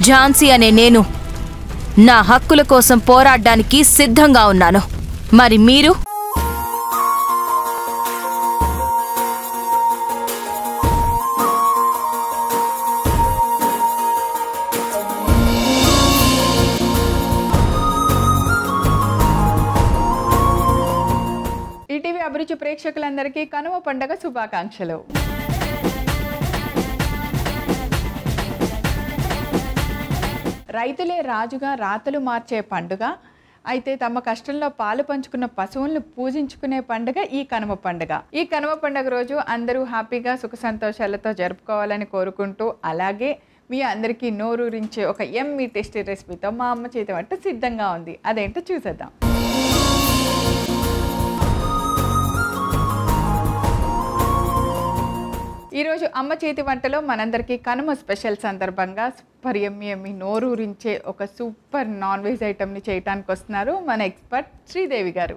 ఝాన్సీ అనే నేను నా హక్కుల కోసం పోరాడడానికి సిద్ధంగా ఉన్నాను. మరి మీరు? ఈటీవీ అభిరుచి ప్రేక్షకులందరికీ కనుమ పండుగ శుభాకాంక్షలు. రైతులే రాజుగా రాతలు మార్చే పండుగ. అయితే తమ కష్టంలో పాలు పంచుకున్న పశువులను పూజించుకునే పండుగ ఈ కనుమ పండుగ. ఈ కనుమ పండుగ రోజు అందరూ హ్యాపీగా సుఖ సంతోషాలతో జరుపుకోవాలని కోరుకుంటూ, అలాగే మీ అందరికీ నోరూరించే ఒక యమ్మీ టేస్టీ రెసిపీతో మా అమ్మ చేతి వంట సిద్ధంగా ఉంది. అదేంటో చూసేద్దాం. ఈరోజు అమ్మ చేతి వంటలో మనందరికీ కనుమ స్పెషల్ సందర్భంగా సూపర్ యమ్మీ నోరూరించే ఒక సూపర్ నాన్ వెజ్ ఐటమ్ని చేయడానికి వస్తున్నారు మన ఎక్స్పర్ట్ శ్రీదేవి గారు.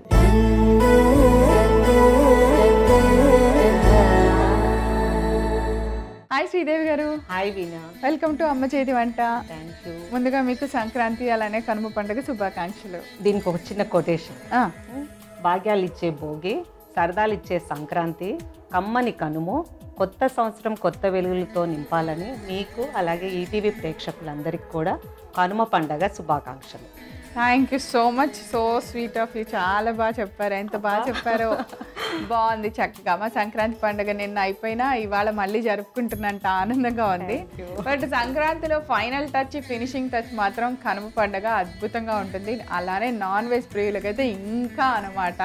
హాయ్ శ్రీదేవి గారు. Hi veena. వెల్కమ్ టు అమ్మ చేతి వంట. Thank you. ముందుగా మీకు సంక్రాంతి అలానే కనుమ పండుగ శుభాకాంక్షలు. దీనికి ఒక చిన్న కొటేషన్. భాగ్యాలు ఇచ్చే భోగి, సరదాలు ఇచ్చే సంక్రాంతి, కమ్మని కనుము, కొత్త సంవత్సరం కొత్త వెలుగులతో నింపాలని మీకు అలాగే ఈటీవీ ప్రేక్షకులందరికీ కూడా కనుమ పండగ శుభాకాంక్షలు. Thank you so much. So sweet of you. చాలా బాగా చెప్పారు. ఎంత బాగా చెప్పారో. బాగుంది చక్కగా. మా సంక్రాంతి పండుగ నిన్న అయిపోయినా ఇవాళ మళ్ళీ జరుపుకుంటున్నంత ఆనందంగా ఉంది. బట్ సంక్రాంతిలో ఫైనల్ టచ్, ఫినిషింగ్ టచ్ మాత్రం కనుమ పండుగ అద్భుతంగా ఉంటుంది. అలానే నాన్ వెజ్ ప్రియులకైతే ఇంకా అనమాట.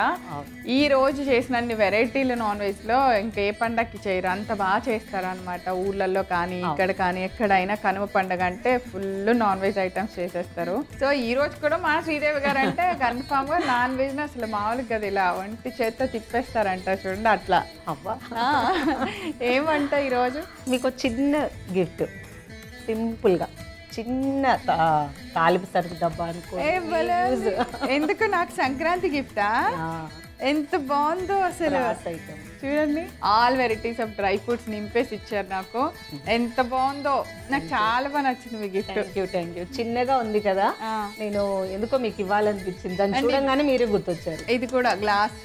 ఈ రోజు చేసినన్ని వెరైటీలు నాన్ వెజ్లో ఇంకే పండగకి చేయరు, అంత బాగా చేస్తారు అనమాట. ఊర్లలో కానీ ఇక్కడ కానీ ఎక్కడైనా కనుమ పండుగ అంటే ఫుల్ నాన్ వెజ్ ఐటమ్స్ చేసేస్తారు. సో ఈ రోజు కూడా మా శ్రీదేవి గారు అంటే కన్ఫామ్ గా నాన్ వెజ్ ని అసలు మామూలుగా కదా ఇలా వంటి చేత్తో తిప్పేస్తారంట చూడండి. అట్లా అవ్వా. ఏమంట ఈరోజు మీకు చిన్న గిఫ్ట్, సింపుల్గా చిన్న తాలింపు సరుకు డబ్బా అనుకో. ఎందుకు నాకు సంక్రాంతి గిఫ్టా? ఎంత బాగుందో అసలు. చూడండి, all varieties of dry fruits నింపేసి ఇచ్చారు నాకు. ఎంత బాగుందో, నాకు చాలా బాగా నచ్చింది మీ గిఫ్ట్. Thank you. చిన్నగా ఉంది కదా, నేను ఎందుకో మీకు ఇవ్వాలనిపించింది. దాన్ని చూడంగానే మీరే గుర్తొచ్చారు. ఇది కూడా గ్లాస్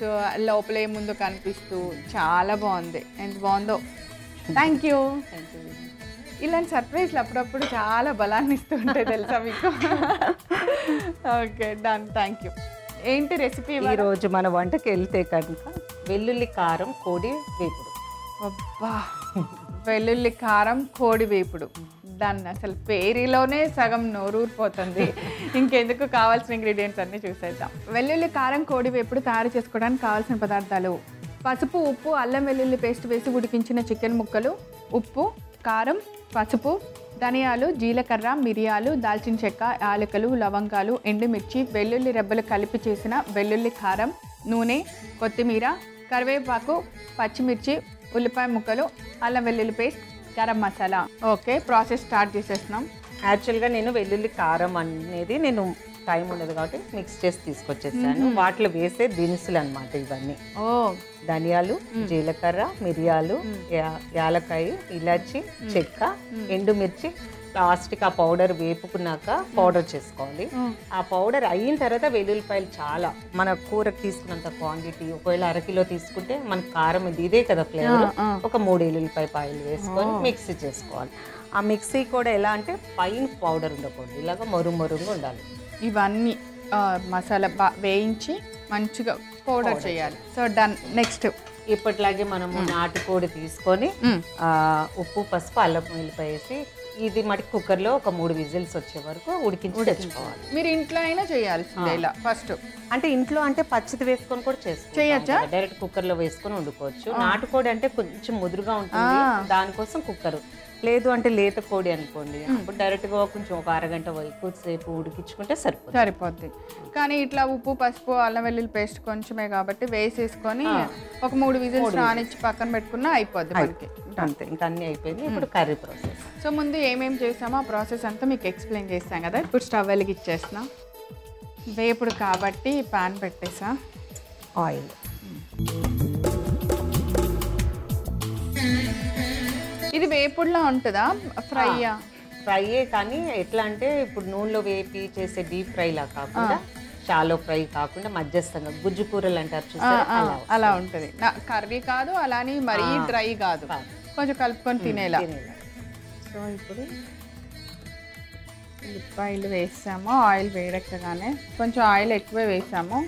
లోపల ముందు కనిపిస్తూ చాలా బాగుంది. ఎంత బాగుందో. Thank you. ఇలాంటి సర్ప్రైజ్లు అప్పుడప్పుడు చాలా బలాన్ని ఇస్తూ ఉంటాయి తెలుసా మీకు. Okay done. Thank you. ఏంటి రెసిపీ? ఈరోజు మన వంటకి వెళ్తే కనుక వెల్లుల్లి కారం కోడి వేపుడు. అబ్బా, వెల్లుల్లి కారం కోడి వేపుడు. దాన్ని అసలు పేరులోనే సగం నోరూరిపోతుంది. ఇంకెందుకు, కావాల్సిన ఇంగ్రీడియంట్స్ అన్నీ చూసేద్దాం. వెల్లుల్లి కారం కోడి వేపుడు తయారు చేసుకోవడానికి కావాల్సిన పదార్థాలు: పసుపు, ఉప్పు, అల్లం వెల్లుల్లి పేస్ట్ వేసి ఉడికించిన చికెన్ ముక్కలు, ఉప్పు, కారం, పసుపు, ధనియాలు, జీలకర్ర, మిరియాలు, దాల్చిన చెక్క, యాలకులు, లవంగాలు, ఎండుమిర్చి, వెల్లుల్లి రెబ్బలు కలిపి చేసిన వెల్లుల్లి కారం, నూనె, కొత్తిమీర, కరివేపాకు, పచ్చిమిర్చి, ఉల్లిపాయ ముక్కలు, అల్లం వెల్లుల్లి paste, garam masala. Okay, process start చేసేస్తున్నాం. యాక్చువల్గా నేను వెల్లుల్లి కారం అనేది నేను టైం ఉండదు కాబట్టి మిక్స్ చేసి తీసుకొచ్చేసాను. వాటిలో వేసే దినుసులు అనమాట ఇవన్నీ. ధనియాలు, జీలకర్ర, మిరియాలు, యాలకాయ, ఇలాచి, చెక్క, ఎండుమిర్చి. లాస్ట్కి ఆ పౌడర్ వేపుకున్నాక పౌడర్ చేసుకోవాలి. ఆ పౌడర్ అయిన తర్వాత వెల్లుల్లిపాయలు చాలా, మన కూరకు తీసుకున్నంత క్వాంటిటీ. ఒకవేళ అరకిలో తీసుకుంటే మనకు కారం ఇదే కదా ఫ్లేవర్, ఒక 3 వెల్లుల్లిపాయ పాయలు వేసుకొని మిక్సీ చేసుకోవాలి. ఆ మిక్సీ కూడా ఎలా అంటే పైన పౌడర్ ఉండకూడదు, ఇలాగ మరుమరుగా ఉండాలి. ఇవన్నీ మసాలా వేయించి మంచిగా పౌడర్ చేయాలి. So done. నెక్స్ట్ ఇప్పటిలాగే మనము నాటుకోడి తీసుకొని ఉప్పు, పసుపు, అల్లం వెల్లిపాయ వేసి ఇది మట్టి కుక్కర్లో ఒక 3 విజిల్స్ వచ్చే వరకు ఉడికించి తెచ్చుకోవాలి. మీరు ఇంట్లో అయినా చేయాల్సిందే ఇలా ఫస్ట్. అంటే ఇంట్లో అంటే పచ్చిది వేసుకొని కూడా చేసుకోవచ్చా? డైరెక్ట్ కుక్కర్లో వేసుకొని వండుకోవచ్చు. నాటుకోడి అంటే కొంచెం ముదురుగా ఉంటుంది, దానికోసం కుక్కర్. లేదు అంటే లేత కోడి అనుకోండి, అప్పుడు డైరెక్ట్గా కొంచెం ఒక అరగంట ఎక్కువసేపు ఉడికించుకుంటే సరిపోద్ది. కానీ ఇట్లా ఉప్పు, పసుపు, అల్లం వెల్లుల్లి పేస్ట్ కొంచెమే కాబట్టి వేసేసుకొని ఒక 3 విజిల్స్ రానిచ్చి పక్కన పెట్టుకున్నా అయిపోద్ది మనకి. అంతే, ఇంకా అన్నీ అయిపోయింది. ఇప్పుడు కర్రీ ప్రాసెస్. సో ముందు ఏమేమి చేసామో ఆ ప్రాసెస్ అంతా మీకు ఎక్స్ప్లెయిన్ చేస్తాం కదా. ఇప్పుడు స్టవ్ వెలిగిచ్చేస్తున్నా. వేపుడు కాబట్టి పాన్ పెట్టేసా. ఆయిల్, ఇది వేపుడులా ఉంటుందా ఫ్రైయా? ఫ్రైయే కానీ ఎట్లా అంటే ఇప్పుడు నూనెలో వేపి చేసే డీప్ ఫ్రై లా కాకుండా షాలో ఫ్రై కాకుండా మధ్యస్థంగా గుజ్జు కూరలు అంటారు చూసారా అలా ఉంటుంది కర్రీ కాదు అలానే మరీ డ్రై కాదు కొంచెం కలుపుకొని తినేలా. సో ఇప్పుడు ఉల్లిపాయలు వేసాము, ఆయిల్ వేడెక్కగానే కొంచెం ఆయిల్ ఎక్కువే వేసాము.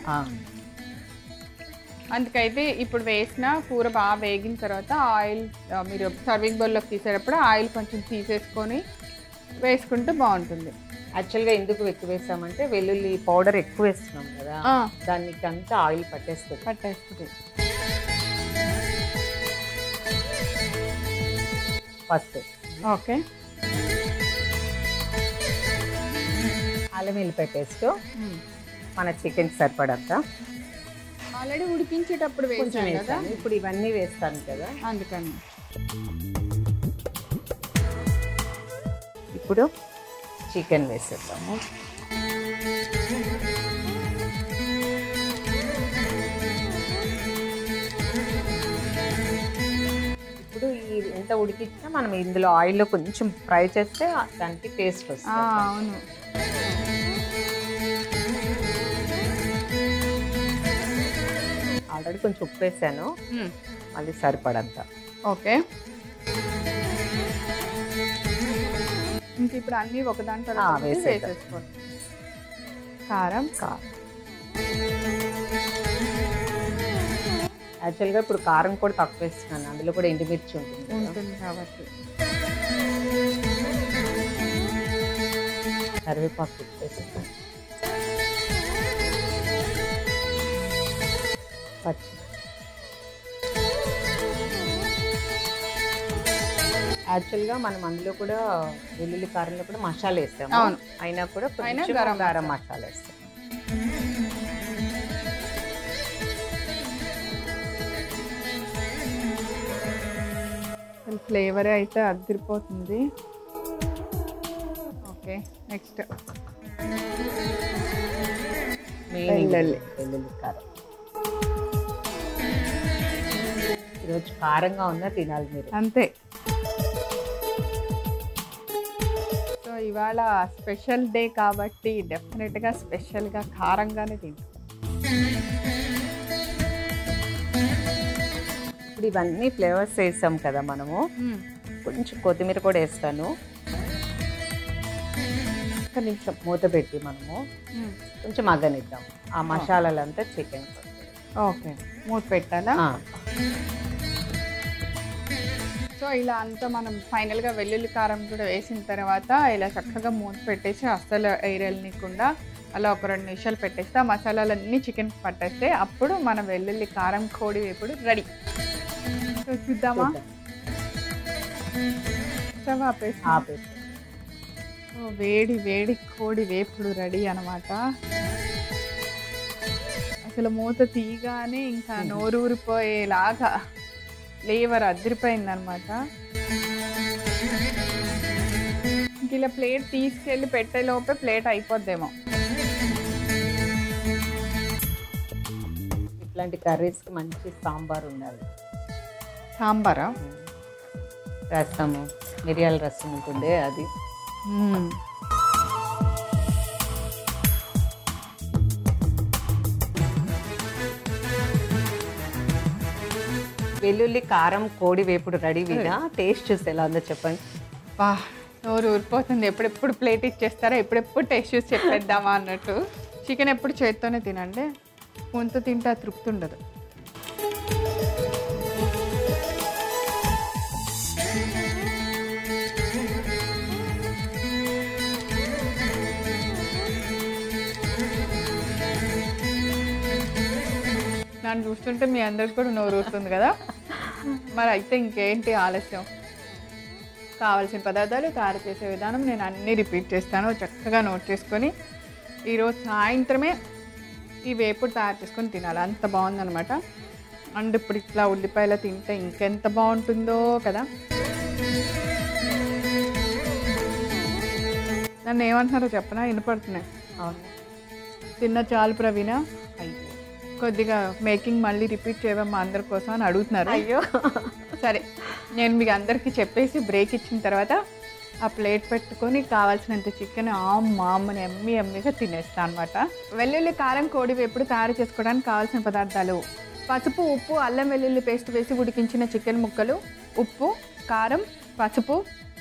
అందుకైతే ఇప్పుడు వేసిన కూర బాగా వేగిన తర్వాత ఆయిల్ మీరు సర్వింగ్ బౌల్లోకి తీసేటప్పుడు ఆయిల్ కొంచెం తీసేసుకొని వేసుకుంటే బాగుంటుంది. యాక్చువల్గా ఎందుకు ఎక్కువ వేసామంటే వెల్లుల్లి పౌడర్ ఎక్కువ వేస్తున్నాం కదా, దానికి అంతా ఆయిల్ పట్టేస్తుంది. ఫస్ట్ ఓకే, అల్లం వెల్లిపాయ పేస్ట్ మన చికెన్ సరిపడంతా ఆల్రెడీ ఉడికించేటప్పుడు వేసాను కదా, ఇప్పుడు ఇవన్నీ వేస్తాను కదా అందుకని. ఇప్పుడు చికెన్ వేసేద్దాము. ఇప్పుడు ఎంత ఉడికించినా మనం ఇందులో ఆయిల్లో కొంచెం ఫ్రై చేస్తే దానికి టేస్ట్ వస్తుంది. అవును, ఆల్రెడీ కొంచెం ఉప్పు వేసాను, మళ్ళీ సరిపడంత. ఓకే, ఇంక ఇప్పుడు అన్నీ ఒకదాని తర్వాత వేసేసుకోండి. కారం యాక్చువల్గా ఇప్పుడు కారం కూడా తక్కువ వేస్తున్నాను, అందులో కూడా ఎండుమిర్చి ఉంటుంది కాబట్టి. కరివేపాకు వేసేస్తాను, పచ్చి. యాక్చువల్గా మనం అందులో కూడా వెల్లుల్లి కారంలో కూడా మసాలా వేస్తాము, అయినా కూడా గరం మసాలా వేస్తాం. ఫ్లేవర్ అయితే అదిరిపోతుంది. ఓకే, నెక్స్ట్ వెల్లుల్లి కారం. ఈరోజు కారంగా ఉన్నా తినాలి మీరు, అంతే. సో ఇవాళ స్పెషల్ డే కాబట్టి డెఫినెట్గా స్పెషల్గా కారంగానే తింటాం. ఇప్పుడు ఇవన్నీ ఫ్లేవర్స్ వేసాం కదా మనము, కొంచెం కొత్తిమీర కూడా వేస్తాను. ఒక నిమిషం మూత పెట్టి మనము కొంచెం మగ్గనిద్దాం ఆ మసాలాలంతా చికెన్. ఓకే, మూత పెట్టాలా? సో ఇలా అంతా మనం ఫైనల్గా వెల్లుల్లి కారం కూడా వేసిన తర్వాత ఇలా చక్కగా మూత పెట్టేసి అస్సలు ఎయిరెళ్ళనీయకుండా అలా ఒక 2 నిమిషాలు పెట్టేస్తే ఆ మసాలాలన్నీ చికెన్ పట్టేస్తే అప్పుడు మన వెల్లుల్లి కారం కోడి వేపుడు రెడీ. సో చూద్దామా? వేడి వేడి కోడి వేపుడు రెడీ అన్నమాట. అసలు మూత తీయగానే ఇంకా నోరూరిపోయేలాగా ఫ్లేవర్ అదిరిపోయిందనమాట. ఇంక ఇలా ప్లేట్ తీసుకెళ్ళి పెట్టేలోపే ప్లేట్ అయిపోద్దేమో. ఇట్లాంటి కర్రీస్కి మంచి సాంబార్ ఉండాలి. సాంబారా? రసము, మిరియాల రసం ఉంటుంది అది. వెల్లుల్లి కారం కోడి వేపుడు రెడీ. వినా టేస్ట్ చూసి ఎలా ఉందో చెప్పండి. బా, నోరు ఊరిపోతుంది. ఎప్పుడెప్పుడు ప్లేట్ ఇచ్చేస్తారా, ఎప్పుడెప్పుడు టేస్ట్ చూసి చెప్పేద్దామా అన్నట్టు. చికెన్ ఎప్పుడు చేత్తోనే తినండి, ముందు తింటే తృప్తి ఉండదు. నన్ను చూస్తుంటే మీ అందరికి కూడా నోరు ఊరుతుంది కదా. మరి అయితే ఇంకేంటి ఆలస్యం, కావాల్సిన పదార్థాలు తయారు చేసే విధానం నేను అన్నీ రిపీట్ చేస్తాను, చక్కగా నోట్ చేసుకొని ఈరోజు సాయంత్రమే ఈ వేపుడు తయారు చేసుకొని తినాలి. అంత బాగుందనమాట. అండ్ ఇప్పుడు ఇట్లా ఉల్లిపాయలు తింటే ఇంకెంత బాగుంటుందో కదా. నన్ను ఏమంటున్నారో చెప్పనా, వినపడుతున్నాయి. తిన్న చాలు ప్రవీణ, కొద్దిగా మేకింగ్ మళ్ళీ రిపీట్ చేయవమ్మా అందరి కోసం అని అడుగుతున్నారు. అయ్యో సరే, నేను మీకు అందరికీ చెప్పేసి బ్రేక్ ఇచ్చిన తర్వాత ఆ ప్లేట్ పెట్టుకొని కావాల్సినంత చికెన్ అమ్మని ఎమ్మిగా తినేస్తాను అనమాట. వెల్లుల్లి కారం కోడి వేపుడు తయారు చేసుకోవడానికి కావాల్సిన పదార్థాలు: పసుపు, ఉప్పు, అల్లం వెల్లుల్లి పేస్ట్ వేసి ఉడికించిన చికెన్ ముక్కలు, ఉప్పు, కారం, పసుపు,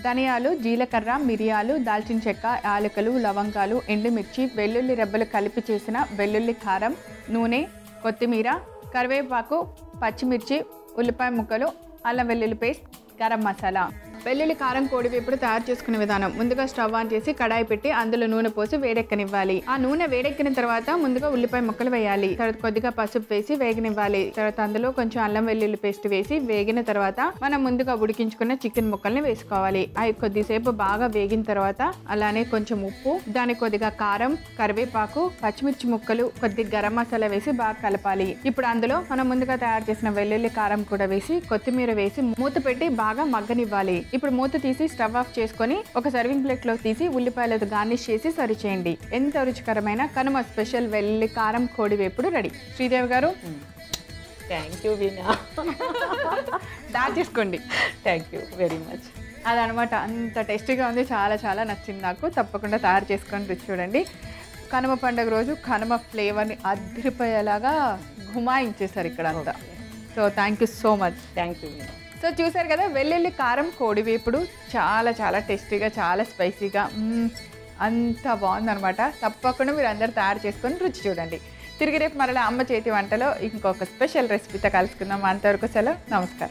ధనియాలు, జీలకర్ర, మిరియాలు, దాల్చిన చెక్క, యాలకులు, లవంగాలు, ఎండుమిర్చి, వెల్లుల్లి రెబ్బలు కలిపి చేసిన వెల్లుల్లి కారం, నూనె, కొత్తిమీర, కరివేపాకు, పచ్చిమిర్చి, ఉల్లిపాయ ముక్కలు, అల్లం వెల్లుల్లి పేస్ట్, గరం మసాలా. వెల్లుల్లి కారం కోడి వేపుడు తయారు చేసుకునే విధానం: ముందుగా స్టవ్ ఆన్ చేసి కడాయి పెట్టి అందులో నూనె పోసి వేడెక్కనివ్వాలి. ఆ నూనె వేడెక్కిన తర్వాత ముందుగా ఉల్లిపాయ ముక్కలు వేయాలి. తర్వాత కొద్దిగా పసుపు వేసి వేగనివ్వాలి. తర్వాత అందులో కొంచెం అల్లం వెల్లుల్లి పేస్ట్ వేసి వేగిన తర్వాత మనం ముందుగా ఉడికించుకున్న చికెన్ ముక్కల్ని వేసుకోవాలి. అవి కొద్దిసేపు బాగా వేగిన తర్వాత అలానే కొంచెం ఉప్పు, దానికి కొద్దిగా కారం, కరివేపాకు, పచ్చిమిర్చి ముక్కలు, కొద్దిగా గరం మసాలా వేసి బాగా కలపాలి. ఇప్పుడు అందులో మనం ముందుగా తయారు చేసిన వెల్లుల్లి కారం కూడా వేసి కొత్తిమీర వేసి మూత పెట్టి బాగా మగ్గనివ్వాలి. ఇప్పుడు మూత తీసి స్టవ్ ఆఫ్ చేసుకొని ఒక సర్వింగ్ ప్లేట్ లో తీసి ఉల్లిపాయలతో గార్నిష్ చేసి సర్వ్ చేయండి. ఎంత రుచికరమైన కనుమ స్పెషల్ వెల్లుల్లి కారం కోడి వేపుడు రెడీ. శ్రీదేవి గారు, థ్యాంక్ యూ వీణా. దాచేసుకోండి. Thank you very much. అదనమాట, అంత టేస్టీగా ఉంది, చాలా చాలా నచ్చింది నాకు. తప్పకుండా తయారు చేసుకొని రుచి చూడండి. కనుమ పండుగ రోజు కనుమ ఫ్లేవర్ని అదిరిపోయేలాగా గుమాయించేశారు ఇక్కడ అంతా. So thank you so much. Thank you veena. So చూసారు కదా, వెల్లుల్లి కారం కోడి వేపుడు చాలా చాలా టేస్టీగా, చాలా స్పైసీగా, అంత బాగుందనమాట. తప్పకుండా మీరు అందరు తయారు చేసుకొని రుచి చూడండి. తిరిగి రేపు మరలా అమ్మ చేతి వంటలో ఇంకొక స్పెషల్ రెసిపీతో కలుసుకుందాం. అంతవరకు సెలవు, నమస్కారం.